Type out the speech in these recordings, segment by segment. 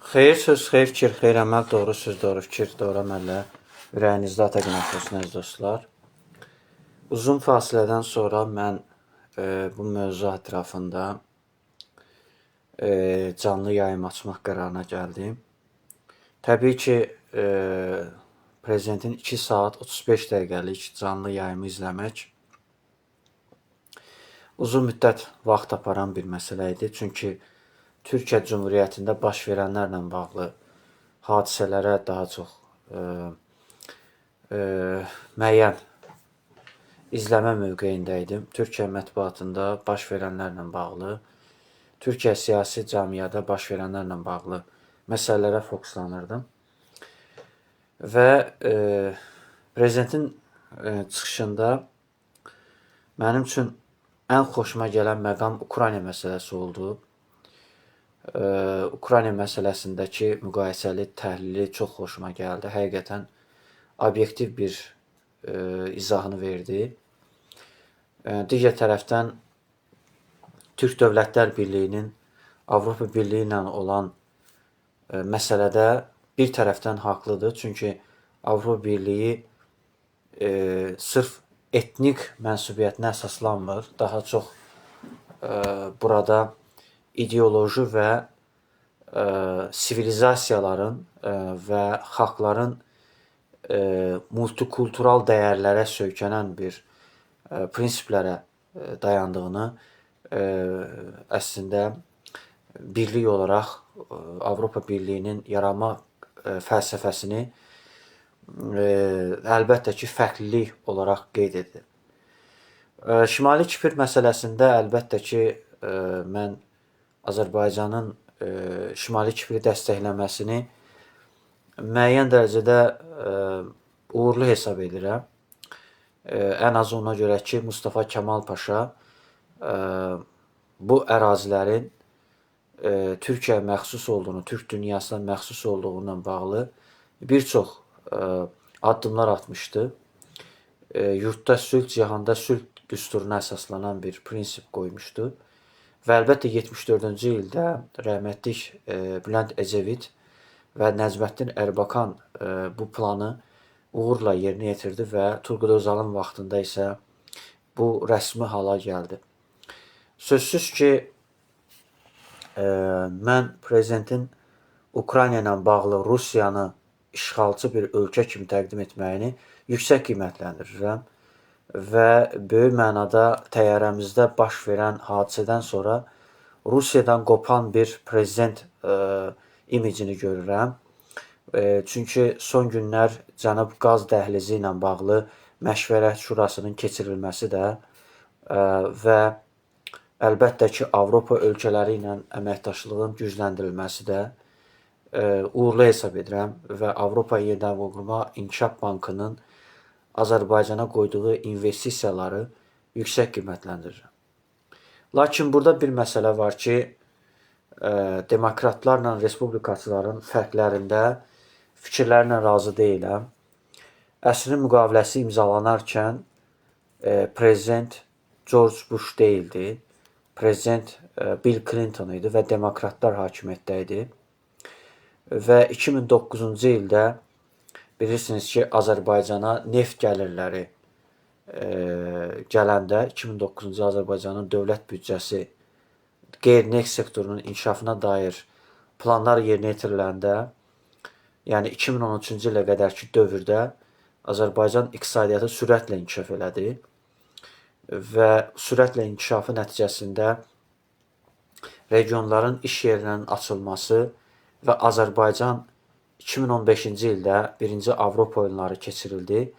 Xeyir söz, xeyir fikir, xeyir əməl, doğru söz, doğru fikir, doğru əməllə ürəyinizdə ata günah olsun əziz dostlar. Uzun fasilədən sonra mən bu mövzu ətrafında canlı yayım açmaq qərarına gəldim. Təbii ki, prezidentin 2 saat 35 dəqiqəlik canlı yayımı izləmək uzun müddət vaxt aparan bir məsələ idi. Çünki Türkiyə Cumhuriyyətində baş verənlərlə bağlı hadisələrə daha çox müəyyən izləmə mövqeyində idim. Türkiyə mətbuatında baş verənlərlə bağlı, Türkiyə siyasi cəmiyyədə baş verənlərlə bağlı məsələlərə fokuslanırdım. Və prezidentin çıxışında mənim üçün ən xoşuma gələn məqam Ukrayna məsələsi oldu. Ukrayna məsələsindəki müqayisəli təhlili çox xoşuma gəldi. Həqiqətən obyektiv bir izahını verdi. Digər tərəfdən Türk Dövlətlər Birliyinin Avropa Birliyi ilə olan məsələdə bir tərəfdən haqlıdır. Çünki Avropa Birliyi sırf etnik mənsubiyyətinə əsaslanmır. Daha çox burada ideoloji və sivilizasiyaların və xalqların multikultural dəyərlərə söykənən bir prinsiplərə dayandığını əslində birlik olaraq Avropa Birliyinin yaranma fəlsəfəsini əlbəttə ki, fərqlilik olaraq qeyd edir. Şimali Kipr məsələsində əlbəttə ki, mən Azərbaycanın Şimali Kipri dəstəkləməsini müəyyən dərəcədə uğurlu hesab edirəm. Ən azı ona görə ki, Mustafa Kemal Paşa bu ərazilərin Türkiyəyə məxsus olduğunu, Türk dünyasına məxsus olduğundan bağlı bir çox addımlar atmışdı. Yurtda sülh, cihanda sülh düsturuna əsaslanan bir prinsip qoymuşdu. Və əlbəttə 74-cü ildə rəhmətlik Bülent Ecevit və Nəcməddin Ərbakan bu planı uğurla yerinə yetirdi və Turqut Özalın vaxtında isə bu rəsmi hala gəldi. Sözsüz ki, mən prezidentin Ukrayna ilə bağlı Rusiyanı işğalçı bir ölkə kimi təqdim etməyini yüksək qiymətləndirirəm. Və böyük mənada təyyarəmizdə baş verən hadisədən sonra Rusiyadan qopan bir prezident imicini görürəm. Çünki son günlər Cənub qaz dəhlizi ilə bağlı məşvərət şurasının keçirilməsi də və əlbəttə ki, Avropa ölkələri ilə əməkdaşlığın gücləndirilməsi də uğurlu hesab edirəm və Avropa Yeniden Qurma İnkişaf Bankının Azərbaycana qoyduğu investisiyaları yüksək qiymətləndirirəm. Lakin burada bir məsələ var ki, demokratlarla respublikaçıların fərqlərində fikirlərlə razı deyiləm. Əsrin müqaviləsi imzalanarkən prezident George Bush deyildi, prezident Bill Clinton idi və demokratlar hakimiyyətdə idi. Və 2009-cu ildə bilirsiniz ki, Azərbaycana neft gəlirləri gələndə 2009-cu Azərbaycanın dövlət büdcəsi qeyri-neft sektorunun inkişafına dair planlar yerinə yetiriləndə, yəni 2013-cü ilə qədərki dövrdə Azərbaycan iqtisadiyyatı sürətlə inkişaf elədi və sürətlə inkişafı nəticəsində regionların iş yerlərinin açılması və Azərbaycan 2015-ci ildə 1-ci Avropa oyunları keçirildi.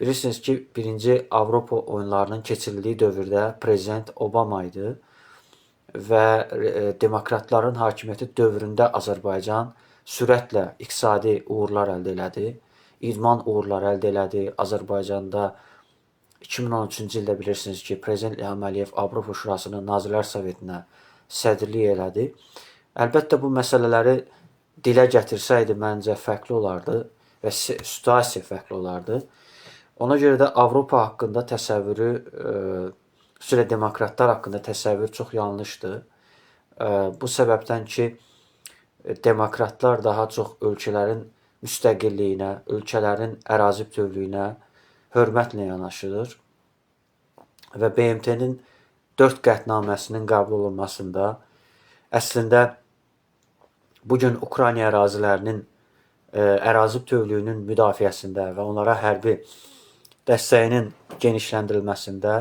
Bilirsiniz ki, 1-ci Avropa oyunlarının keçirildiyi dövrdə prezident Obama idi və demokratların hakimiyyəti dövründə Azərbaycan sürətlə iqtisadi uğurlar əldə elədi, idman uğurları əldə elədi. Azərbaycanda 2013-cü ildə bilirsiniz ki, prezident İlham Əliyev Avropa Şurasının Nazirlər Sovetinə sədrlik elədi. Əlbəttə bu məsələləri dilə gətirsəydi məncə fərqli olardı və situasiya fərqli olardı. Ona görə də Avropa haqqında təsəvvürü, xüsusilə demokratlar haqqında təsəvvür çox yanlışdır. Bu səbəbdən ki, demokratlar daha çox ölkələrin müstəqilliyinə, ölkələrin ərazi bütövlüyünə hörmətlə yanaşır və BMT-nin 4 qətnaməsinin qəbul olunmasında əslində bugün Ukrayna ərazilərinin ərazi bütövlüyünün müdafiəsində və onlara hərbi dəstəyinin genişləndirilməsində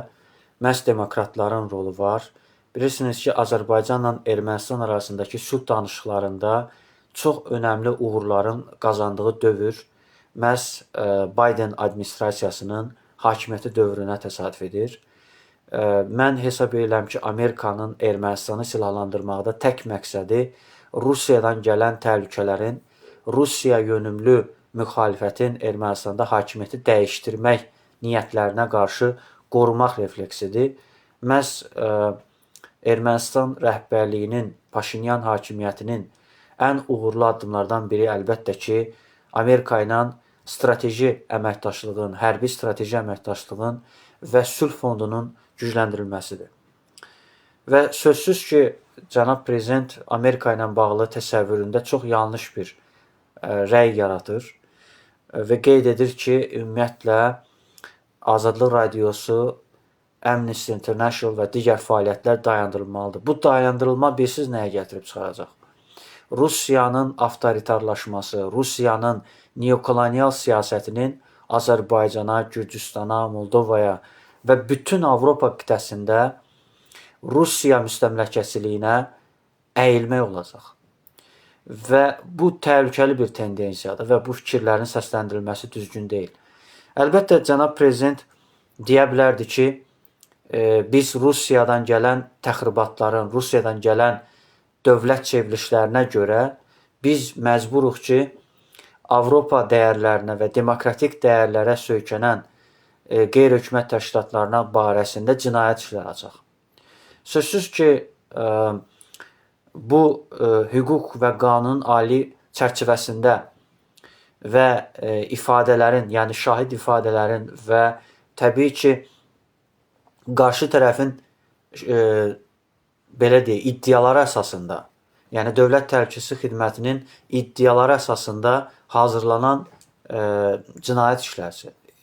məhz demokratların rolu var. Bilirsiniz ki, Azərbaycanla Ermənistan arasındakı sülh danışıqlarında çox önəmli uğurların qazandığı dövr məhz Biden administrasiyasının hakimiyyəti dövrünə təsadüf edir. Mən hesab edirəm ki, Amerikanın Ermənistanı silahlandırmaqda tək məqsədi Rusiyadan gələn təhlükələrin, Rusiya yönümlü müxalifətin Ermənistanda hakimiyyəti dəyişdirmək niyyətlərinə qarşı qorumaq refleksidir. Məhz Ermənistan rəhbərliyinin, Paşinyan hakimiyyətinin ən uğurlu addımlardan biri əlbəttə ki, Amerika ilə strateji əməkdaşlığın, hərbi strateji əməkdaşlığın və sülh fondunun gücləndirilməsidir. Və sözsüz ki, cənab prezident Amerika ilə bağlı təsəvvüründə çox yanlış bir rəy yaradır və qeyd edir ki, ümumiyyətlə Azadlıq Radiosu, Amnesty International və digər fəaliyyətlər dayandırılmalıdır. Bu dayandırılma bilirsiniz nəyə gətirib çıxaracaq? Rusiyanın avtoritarlaşması, Rusiyanın neokolonial siyasətinin Azərbaycana, Gürcüstana, Moldovaya və bütün Avropa qitəsində Rusiya müstəmləkəçiliyinə əyilmək olacaq. Və bu təhlükəli bir tendensiyadır və bu fikirlərin səsləndirilməsi düzgün deyil. Əlbəttə, cənab prezident deyə bilərdi ki, biz Rusiyadan gələn təxribatların, Rusiyadan gələn dövlət çevrilişlərinə görə biz məcburuq ki, Avropa dəyərlərinə və demokratik dəyərlərə söykənən qeyri-hökumət təşkilatlarına barəsində cinayət işləri açaq. Sözsüz ki, bu hüquq və qanunun ali çərçivəsində və ifadələrin, yəni şahid ifadələrin və təbii ki, qarşı tərəfin belə deyək, iddiaları əsasında, yəni Dövlət Təhlükəsizlik Xidmətinin iddiaları əsasında hazırlanan cinayət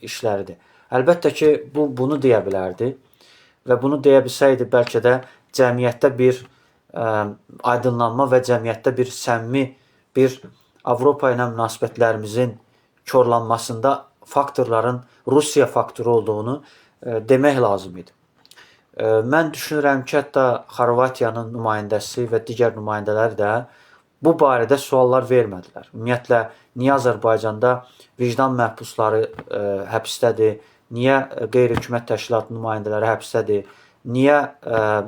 işləridir. Əlbəttə ki, bunu deyə bilərdi və bunu deyə bilsəydi bəlkə də cəmiyyətdə bir aydınlanma və cəmiyyətdə bir səmimi bir Avropa ilə münasibətlərimizin korlanmasında faktorların Rusiya faktoru olduğunu demək lazım idi. Mən düşünürəm ki, hətta Xorvatiyanın nümayəndəsi və digər nümayəndələr də bu barədə suallar vermədilər. Ümumiyyətlə, niyə Azərbaycanda vicdan məhbusları həbsdədir, niyə qeyri-hökumət təşkilatı nümayəndələri həbsdədir, niyə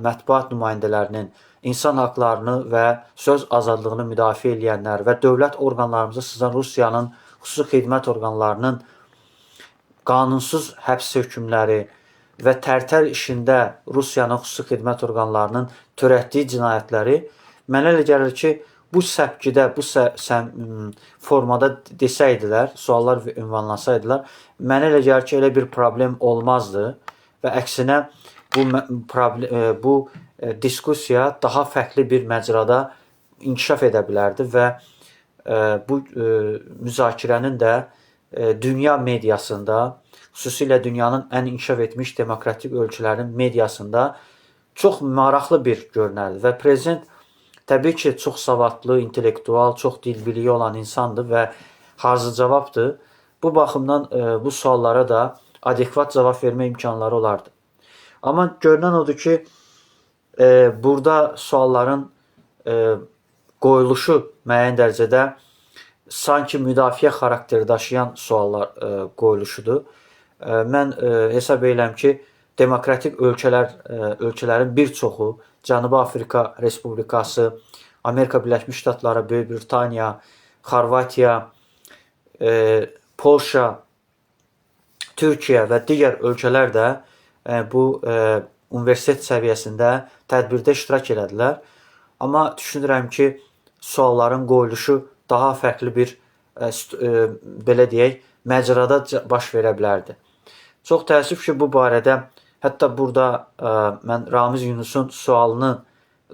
mətbuat nümayəndələrinin insan haqlarını və söz azadlığını müdafiə edənlər və dövlət orqanlarımıza sızan Rusiyanın xüsusi xidmət orqanlarının qanunsuz həbs hökmləri və tərtər işində Rusiyanın xüsusi xidmət orqanlarının törətdiyi cinayətləri mənə elə gəlir ki, bu səpkidə, bu formada desəydilər, suallar ünvanlasaydılar, mənə elə gəlir ki, elə bir problem olmazdı və əksinə bu diskusiya daha fərqli bir məcrada inkişaf edə bilərdi və bu müzakirənin də dünya mediasında, xüsusilə dünyanın ən inkişaf etmiş demokratik ölkələrinin mediasında çox maraqlı bir görünərdi və prezident təbii ki, çox savadlı, intellektual, çox dilbiliyi olan insandır və hazır cavabdır. Bu baxımdan bu suallara da adekvat cavab vermə imkanları olardı. Amma görünən odur ki, burada sualların qoyuluşu müəyyən dərəcədə sanki müdafiə xarakteri daşıyan suallar qoyuluşudur. Mən hesab edirəm ki, demokratik ölkələrin bir çoxu, Cənubi Afrika Respublikası, Amerika Birləşmiş Ştatları, Böyük Britaniya, Xorvatiya, Polşa, Türkiyə və digər ölkələr də bu universitet səviyyəsində tədbirdə iştirak elədilər. Amma düşünürəm ki, sualların qoyuluşu daha fərqli bir, belə deyək, məcrada baş verə bilərdi. Çox təəssüf ki, bu barədə hətta burada mən Ramiz Yunusun sualını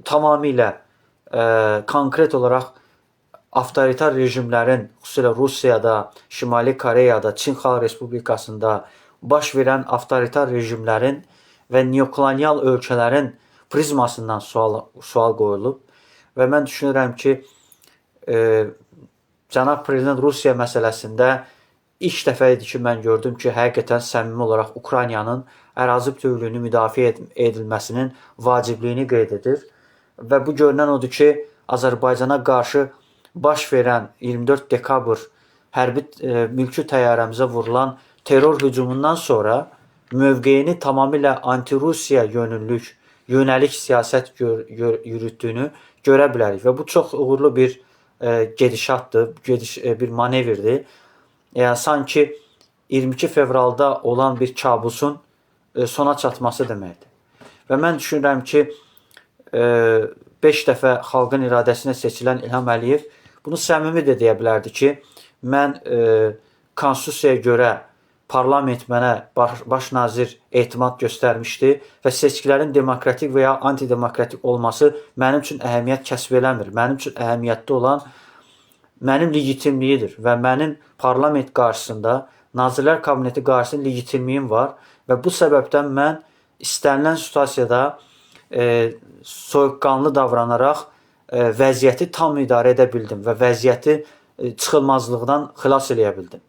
tamamilə konkret olaraq avtoritar rejimlərin, xüsusilə Rusiyada, Şimali Koreyada, Çin Xalq Respublikasında baş verən avtoritar rejimlərin və neokolonial ölkələrin prizmasından sual qoyulub və mən düşünürəm ki, cənab prezident Rusiya məsələsində ilk dəfə idi ki, mən gördüm ki, həqiqətən səmimi olaraq Ukraynanın ərazi bütövlüyünü müdafiə edilməsinin vacibliyini qeyd edir və bu görünən odur ki, Azərbaycana qarşı baş verən 24 dekabr hərbi mülki təyyarəmizə vurulan terror hücumundan sonra mövqeyini tamamilə anti-Rusiya yönəlik siyasət yürütdüyünü görə bilərik və bu çox uğurlu bir gedişatdır, bir manevrdir. Yəni, sanki 22 fevralda olan bir kabusun sona çatması deməkdir. Və mən düşünürəm ki, 5 dəfə xalqın iradəsinə seçilən İlham Əliyev bunu səmimi də deyə bilərdi ki, mən konstitusiyaya görə parlament mənə baş nazir etimad göstərmişdi və seçkilərin demokratik və ya antidemokratik olması mənim üçün əhəmiyyət kəsb eləmir. Mənim üçün əhəmiyyətli olan mənim legitimliyidir və mənim parlament qarşısında, Nazirlər Kabineti qarşısında legitimliyim var və bu səbəbdən mən istənilən situasiyada soyuqqanlı davranaraq vəziyyəti tam idarə edə bildim və vəziyyəti çıxılmazlıqdan xilas eləyə bildim.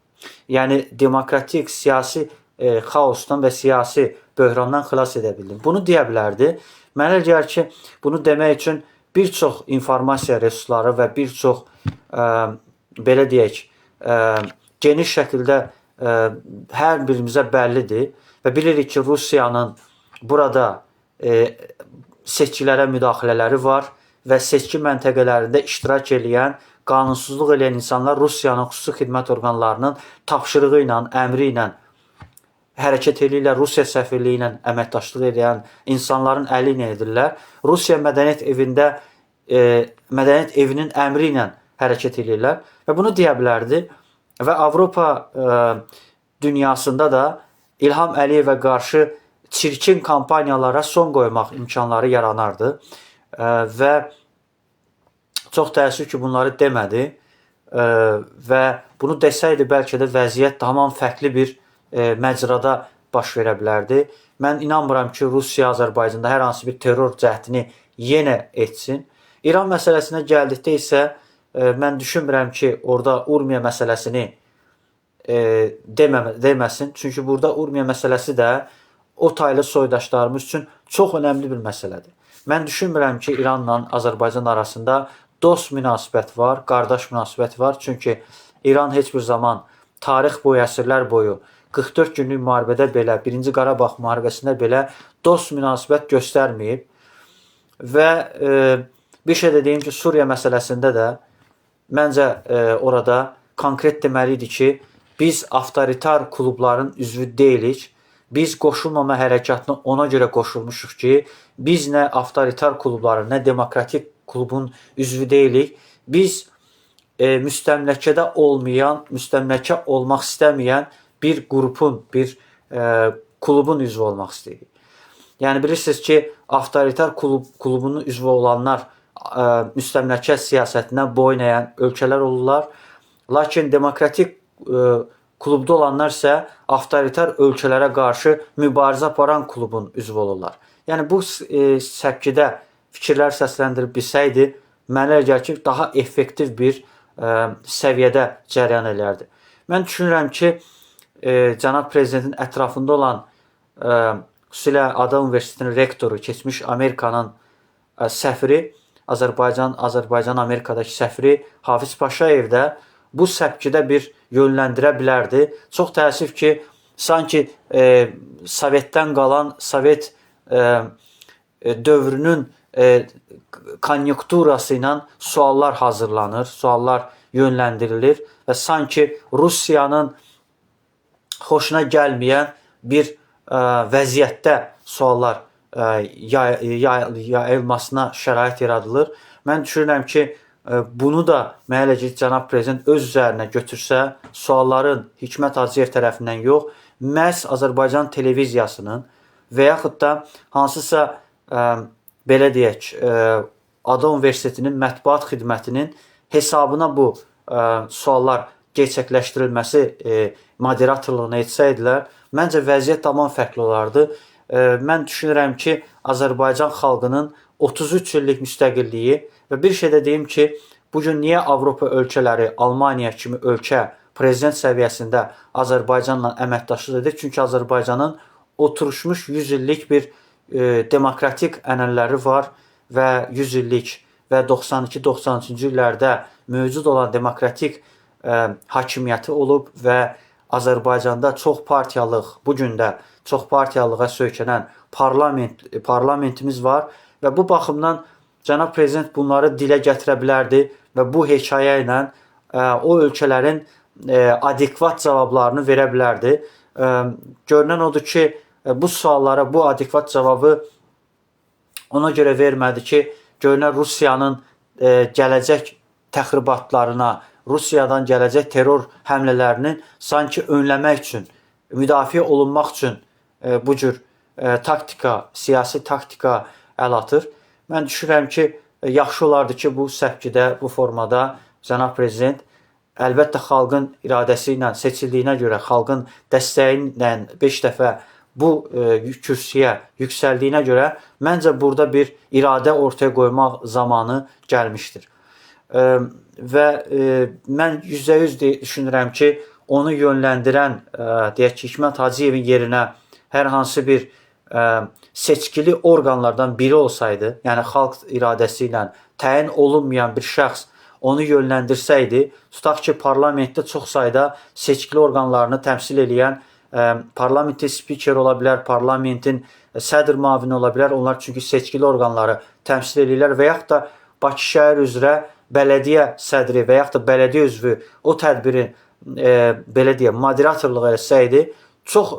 Yəni, demokratik, siyasi xaosdan və siyasi böhrandan xilas edə bildim. Bunu deyə bilərdi. Mənə gəlir ki, bunu demək üçün bir çox informasiya resursları və bir çox, belə deyək, geniş şəkildə hər birimizə bəllidir və bilirik ki, Rusiyanın burada seçkilərə müdaxilələri var və seçki məntəqələrində iştirak edən, qanunsuzluq edən insanlar Rusiyanın xüsusi xidmət orqanlarının tapşırığı ilə, əmri ilə hərəkət edirlər, Rusiya səfirliyi ilə əməkdaşlıq edən insanların əli ilə edirlər. Rusiya mədəniyyət evinin əmri ilə hərəkət edirlər və bunu deyə bilərdi və Avropa dünyasında da İlham Əliyevə qarşı çirkin kampaniyalara son qoymaq imkanları yaranardı və çox təəssüf ki, bunları demədi və bunu desəydi bəlkə də vəziyyət tamam fərqli bir məcrada baş verə bilərdi. Mən inanmıram ki, Rusiya Azərbaycanda hər hansı bir terror cəhdini yenə etsin. İran məsələsinə gəldikdə isə mən düşünmürəm ki, orada Urmiya məsələsini deməsin. Çünki burada Urmiya məsələsi də o taylı soydaşlarımız üçün çox önəmli bir məsələdir. Mən düşünmürəm ki, İranla Azərbaycan arasında dost münasibət var, qardaş münasibət var. Çünki İran heç bir zaman tarix boyu, əsrlər boyu 44 günlük müharibədə belə, 1-ci Qarabağ müharibəsində belə dost münasibət göstərməyib. Və bir şey də deyim ki, Suriya məsələsində də məncə orada konkret deməli idi ki, biz avtoritar klubların üzvü deyilik. Biz qoşulmama hərəkatına ona görə qoşulmuşuq ki, biz nə avtoritar klubların, nə demokratik klubun üzvü deyilik. Biz müstəmləkədə olmayan, müstəmləkə olmaq istəməyən bir qrupun, bir klubun üzvü olmaq istəyirik. Yəni, bilirsiniz ki, avtoritar klubunun üzvü olanlar müstəmləkə siyasətinə boyun əyən ölkələr olurlar. Lakin demokratik klubda olanlar isə avtoritar ölkələrə qarşı mübarizə aparan klubun üzvü olurlar. Yəni, bu səpkidə fikirlər səsləndirib bilsəydi, mənə gəlir ki, daha effektiv bir səviyyədə cərəyan edərdi. Mən düşünürəm ki, cənab prezidentin ətrafında olan xüsusilə Ada Universitetinin rektoru, keçmiş Amerikanın səfiri, Azərbaycan Amerikadakı səfiri Hafiz Paşayev də bu səpkidə bir yönləndirə bilərdi. Çox təəssüf ki, sanki Sovetdən qalan, Sovet dövrünün konjunkturası ilə suallar hazırlanır, suallar yönləndirilir və sanki Rusiyanın xoşuna gəlməyən bir vəziyyətdə suallar yayılmasına şərait yaradılır. Mən düşünürəm ki, bunu da mənə ki, cənab prezident öz üzərinə götürsə, sualların Hikmət Hacıyev tərəfindən yox, məhz Azərbaycan televiziyasının və yaxud da hansısa belə deyək, Ada Universitetinin mətbuat xidmətinin hesabına bu suallar gerçəkləşdirilməsi moderatorluğunu etsəydilər, məncə vəziyyət tamam fərqli olardı. Mən düşünürəm ki, Azərbaycan xalqının 33 illik müstəqilliyi və bir şey də deyim ki, bugün niyə Avropa ölkələri, Almaniya kimi ölkə prezident səviyyəsində Azərbaycanla əməkdaşlıq edir? Çünki Azərbaycanın oturmuş 100 illik bir demokratik ənənələri var və 100 illik və 92-93-cü illərdə mövcud olan demokratik hakimiyyəti olub və Azərbaycanda çox partiyalıq, bugün də çox partiyalığa söykənən parlamentimiz var və bu baxımdan cənab prezident bunları dilə gətirə bilərdi və bu hekayə ilə o ölkələrin adekvat cavablarını verə bilərdi. Görünən odur ki, bu suallara bu adekvat cavabı ona görə vermədi ki, görünən Rusiyanın gələcək təxribatlarına, Rusiyadan gələcək terror həmlələrinin sanki önləmək üçün, müdafiə olunmaq üçün bu cür taktika, siyasi taktika əl atır. Mən düşünürəm ki, yaxşı olardı ki, bu səpkidə, bu formada cənab prezident əlbəttə xalqın iradəsi ilə seçildiyinə görə, xalqın dəstəyi ilə 5 dəfə bu kürsüyə yüksəldiyinə görə məncə burada bir iradə ortaya qoymaq zamanı gəlmişdir. Və mən %100 düşünürəm ki, onu yönləndirən deyək ki, Hikmət Hacıyevin yerinə hər hansı bir seçkili orqanlardan biri olsaydı, yəni xalq iradəsi ilə təyin olunmayan bir şəxs onu yönləndirsəydi, tutaq ki, parlamentdə çox sayda seçkili orqanlarını təmsil edən parlamentin spiker ola bilər, parlamentin sədr müavini ola bilər. Onlar çünki seçkili orqanları təmsil edirlər və yaxud da Bakı şəhər üzrə bələdiyyə sədri və yaxud da bələdiyyə üzvü o tədbirin belə deyək, moderatorluq etsəydi, çox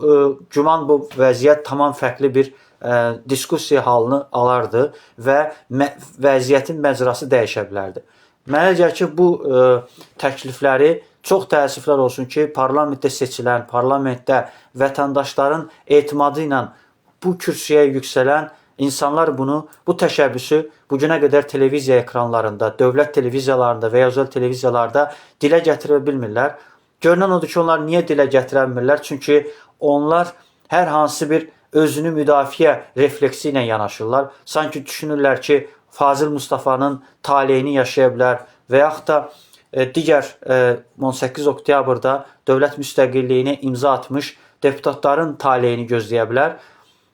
güman bu vəziyyət tamam fərqli bir diskussiya halını alardı və vəziyyətin məcrası dəyişə bilərdi. Mənə gəlir ki, bu təklifləri çox təəssüflər olsun ki, parlamentdə seçilən, parlamentdə vətəndaşların etimadı ilə bu kürsüyə yüksələn insanlar bu təşəbbüsü bugünə qədər televiziya ekranlarında, dövlət televiziyalarında və ya özəl televiziyalarda dilə gətirə bilmirlər. Görünən odur ki, onlar niyə dilə gətirə bilmirlər? Çünki onlar hər hansı bir özünü müdafiə refleksi ilə yanaşırlar. Sanki düşünürlər ki, Fazil Mustafanın taleyini yaşaya bilər və yaxud da digər 18 oktyabrda dövlət müstəqilliyini imza atmış deputatların taleyini gözləyə bilər.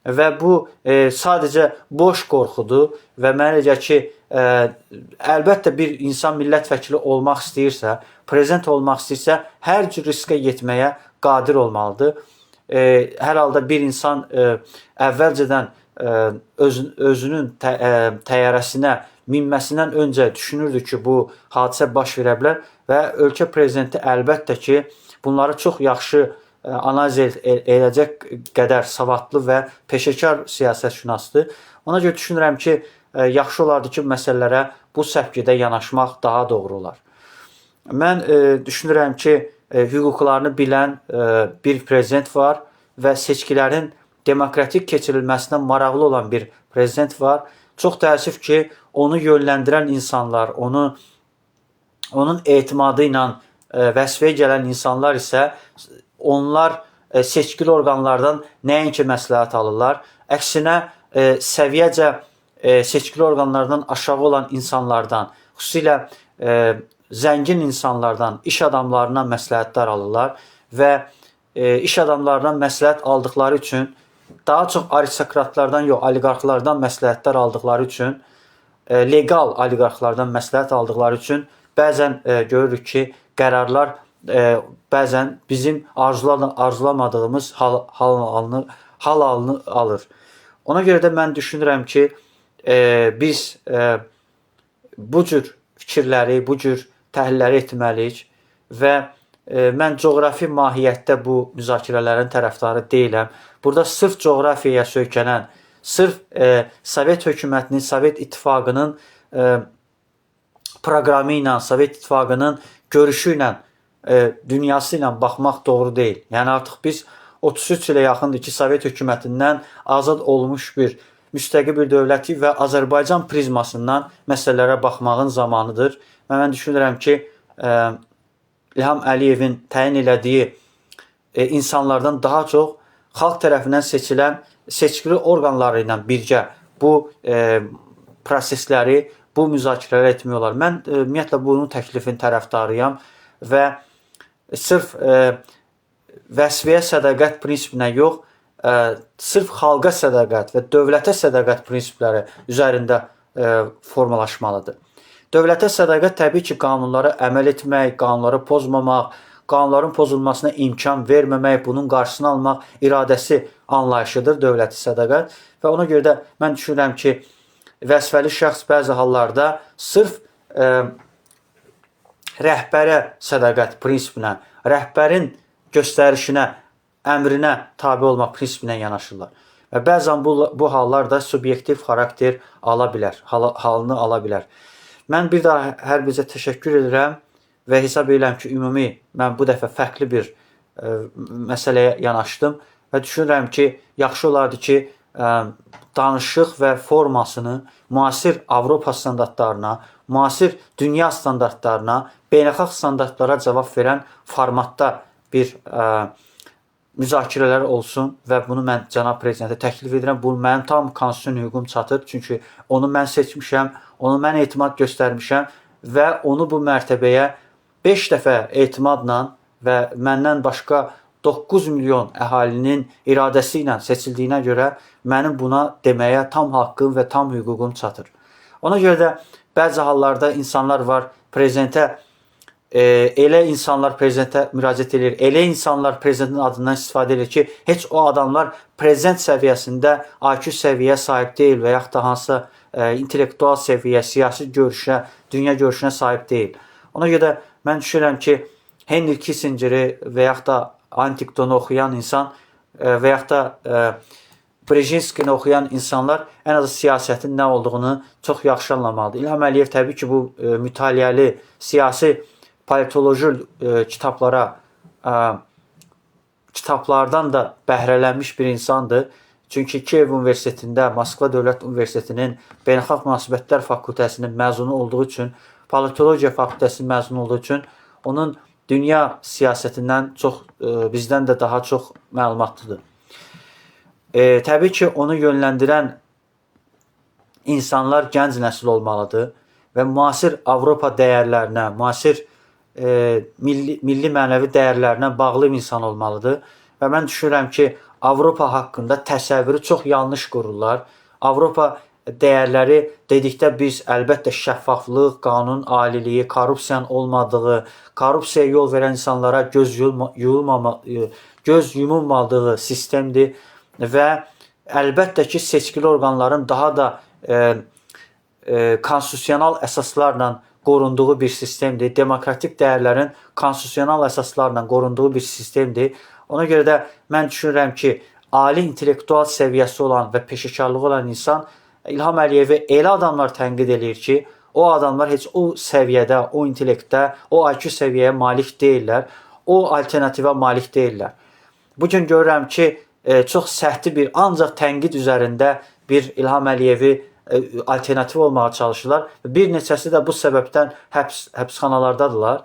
Və bu sadəcə boş qorxudur və mənə gəlir ki, əlbəttə bir insan millət vəkili olmaq istəyirsə, prezident olmaq istəyirsə, hər cür riskə getməyə qadir olmalıdır. Hər halda bir insan əvvəlcədən özünün təyyarəsinə minməsindən öncə düşünürdü ki, bu hadisə baş verə bilər və ölkə prezidenti əlbəttə ki, bunları çox yaxşı analiz edəcək qədər savadlı və peşəkar siyasətşünasdır. Ona görə düşünürəm ki, yaxşı olardı ki, məsələlərə bu səpkidə yanaşmaq daha doğru olar. Mən düşünürəm ki, hüquqlarını bilən bir prezident var və seçkilərin demokratik keçirilməsinə maraqlı olan bir prezident var. Çox təəssüf ki, onu yönləndirən insanlar, onun etimadı ilə vəzifəyə gələn insanlar isə onlar seçkili orqanlardan nəinki məsləhət alırlar. Əksinə, səviyyəcə seçkili orqanlardan aşağı olan insanlardan, xüsusilə zəngin insanlardan, iş adamlarından məsləhətlər alırlar və iş adamlarından məsləhət aldıqları üçün, daha çox aristokratlardan yox, oliqarxlardan məsləhətlər aldıqları üçün, legal oliqarxlardan məsləhət aldıqları üçün bəzən görürük ki, qərarlar bəzən bizim arzulamadığımız halını alır. Ona görə də mən düşünürəm ki, biz bu cür fikirləri, bu cür təhlilləri etməliyik və mən coğrafi mahiyyətdə bu müzakirələrin tərəfdarı deyiləm. Burada sırf coğrafiyaya söykənən, sırf Sovet hökumətinin, Sovet İttifaqının proqramı ilə, Sovet İttifaqının görüşü ilə, dünyası ilə baxmaq doğru deyil. Yəni artıq biz 33 ilə yaxındır ki, Sovet hökumətindən azad olmuş bir müstəqil bir dövləti və Azərbaycan prizmasından məsələlərə baxmağın zamanıdır və mən düşünürəm ki, İlham Əliyevin təyin elədiyi insanlardan daha çox xalq tərəfindən seçilən seçkili orqanları ilə birgə bu prosesləri, bu müzakirələri etmək olar. Mən ümumiyyətlə bunun təklifin tərəfdarıyam və sırf vəsfiyə sədaqət prinsipinə yox, sırf xalqa sədaqət və dövlətə sədaqət prinsipləri üzərində formalaşmalıdır. Dövlətə sədaqət təbii ki, qanunlara əməl etmək, qanunları pozmamaq, qanunların pozulmasına imkan verməmək, bunun qarşısını almaq iradəsi anlayışıdır dövləti sədaqət və ona görə də mən düşünürəm ki, vəzifəli şəxs bəzi hallarda sırf rəhbərə sədaqət prinsipinə, rəhbərin göstərişinə, əmrinə tabe olmaq prinsipinə yanaşırlar. Və bəzən bu hallar da subyektiv xarakter ala bilər, halını ala bilər. Mən bir daha hər bizə təşəkkür edirəm və hesab edirəm ki, ümumi mən bu dəfə fərqli bir məsələyə yanaşdım və düşünürəm ki, yaxşı olardı ki, danışıq və formasını müasir Avropa standartlarına, müasir dünya standartlarına, beynəlxalq standartlara cavab verən formatda bir müzakirələr olsun və bunu mən cənab prezidentə təklif edirəm. Bu mənim tam konstitusiyon hüququm çatır. Çünki onu mən seçmişəm, onu mən etimad göstərmişəm və onu bu mərtəbəyə 5 dəfə etimadla və məndən başqa 9 milyon əhalinin iradəsi ilə seçildiyinə görə mənim buna deməyə tam haqqım və tam hüququm çatır. Ona görə də bəzi hallarda insanlar var, prezidentə elə insanlar prezidentə müraciət edir, elə insanlar prezidentin adından istifadə edir ki, heç o adamlar prezident səviyyəsində IQ səviyyə sahib deyil və yaxud da hansısa intellektual səviyyə, siyasi görüşə, dünya görüşünə sahib deyil. Ona görə də mən düşünürəm ki, Henry Kissingeri və yaxud da Antiktonu oxuyan insan və yaxud da Brejinskini oxuyan insanlar ən azı siyasətin nə olduğunu çox yaxşı anlamalıdır. İlham Əliyev təbii ki, bu mütaliəli, siyasi politoloji kitablardan da bəhrələnmiş bir insandır. Çünki Kiyev Universitetində, Moskva Dövlət Universitetinin Beynəlxalq Münasibətlər Fakültəsinin məzunu olduğu üçün, politologiya fakültəsinin məzunu olduğu üçün onun dünya siyasətindən bizdən də daha çox məlumatlıdır. Təbii ki, onu yönləndirən insanlar gənc nəsil olmalıdır və müasir Avropa dəyərlərinə, müasir milli mənəvi dəyərlərinə bağlı bir insan olmalıdır. Və mən düşünürəm ki, Avropa haqqında təsəvvürü çox yanlış qururlar. Avropa dəyərləri dedikdə biz əlbəttə şəffaflıq, qanun aliliyi, korrupsiyanın olmadığı, korrupsiyaya yol verən insanlara göz yumulmadığı sistemdir və əlbəttə ki, seçkili orqanların daha da konstitusional əsaslarla qorunduğu bir sistemdir. Demokratik dəyərlərin konstitusional əsaslarla qorunduğu bir sistemdir. Ona görə də mən düşünürəm ki, ali intellektual səviyyəsi olan və peşəkarlığı olan insan İlham Əliyevi elə adamlar tənqid edir ki, o adamlar heç o səviyyədə, o intellektdə, o IQ səviyyəyə malik deyirlər, o alternativə malik deyirlər. Bugün görürəm ki, çox səhti bir, ancaq tənqid üzərində bir İlham Əliyevi alternativ olmağa çalışırlar. Bir neçəsi də bu səbəbdən həbsxanalardadırlar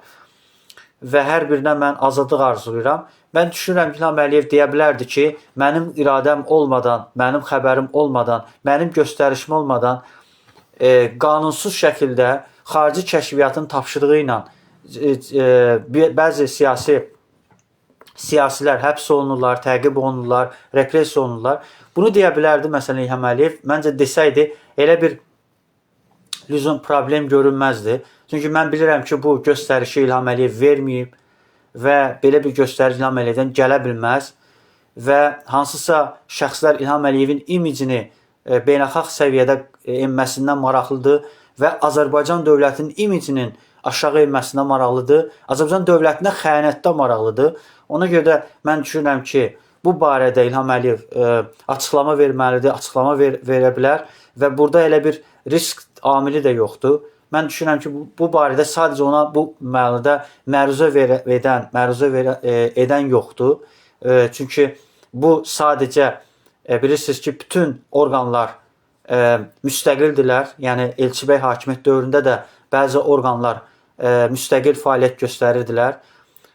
və hər birinə mən azadlıq arzulayıram. Mən düşünürəm ki, İlham Əliyev deyə bilərdi ki, mənim iradəm olmadan, mənim xəbərim olmadan, mənim göstərişim olmadan qanunsuz şəkildə xarici kəşfiyyatın tapşırığı ilə bəzi siyasilər həbs olunurlar, təqib olunurlar, repressiya olunurlar. Bunu deyə bilərdi məsələn İlham Əliyev. Məncə desəydi elə bir lüzum problem görünməzdi. Çünki mən bilirəm ki, bu göstərişi İlham Əliyev verməyib və belə bir göstəriş İlham Əliyevdən gələ bilməz və hansısa şəxslər İlham Əliyevin imicini beynəlxalq səviyyədə enməsindən maraqlıdır və Azərbaycan dövlətinin imicinin aşağı enməsinə maraqlıdır. Azərbaycan dövlətinə xəyanətdə maraqlıdır. Ona görə də mən düşünürəm ki, bu barədə İlham Əliyev açıqlama verməlidir, açıqlama verə bilər və burada elə bir risk amili də yoxdur. Mən düşünürəm ki, bu barədə sadəcə ona bu mənada məruzə edən yoxdur. Çünki bu sadəcə bilirsiniz ki, bütün orqanlar müstəqildirlər. Yəni Elçibəy hakimiyyət dövründə də bəzi orqanlar müstəqil fəaliyyət göstərirdilər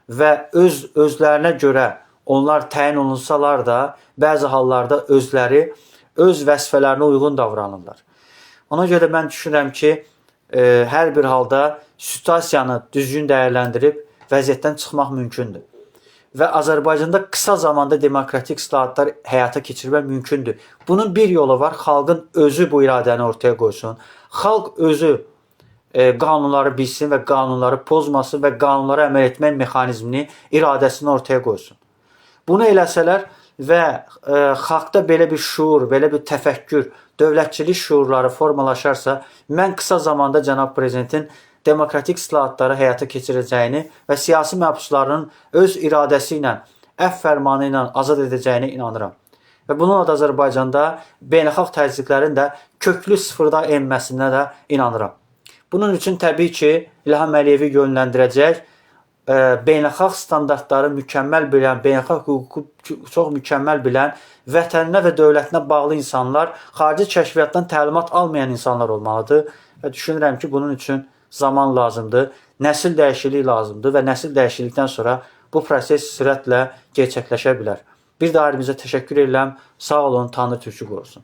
və özlərinə görə onlar təyin olunsalar da, bəzi hallarda özləri öz vəzifələrinə uyğun davranırlar. Ona görə mən düşünürəm ki, hər bir halda situasiyanı düzgün dəyərləndirib vəziyyətdən çıxmaq mümkündür. Və Azərbaycanda qısa zamanda demokratik islahatlar həyata keçirmək mümkündür. Bunun bir yolu var, xalqın özü bu iradəni ortaya qoysun. Xalq özü qanunları bilsin və qanunları pozmasın və qanunlara əməl etmək mexanizmini, iradəsini ortaya qoysun. Bunu eləsələr və xalqda belə bir şuur, belə bir təfəkkür, dövlətçilik şuurları formalaşarsa, mən qısa zamanda cənab prezidentin demokratik islahatları həyata keçirəcəyini və siyasi məhbuslarının öz iradəsi ilə, əfv fərmanı ilə azad edəcəyini inanıram. Və bununla da Azərbaycanda beynəlxalq təzyiqlərin də köklü sıfırda enməsinə də inanıram. Bunun üçün təbii ki, İlham Əliyevi yönləndirəcək, beynəlxalq standartları mükəmməl bilən, beynəlxalq hüququ çox mükəmməl bilən, vətəninə və dövlətinə bağlı insanlar, xarici kəşfiyyatdan təlimat almayan insanlar olmalıdır. Və düşünürəm ki, bunun üçün zaman lazımdır, nəsil dəyişikliyi lazımdır və nəsil dəyişiklikdən sonra bu proses sürətlə gerçəkləşə bilər. Bir daha əlimizə təşəkkür edirəm. Sağ olun, Tanrı Türkü qorusun.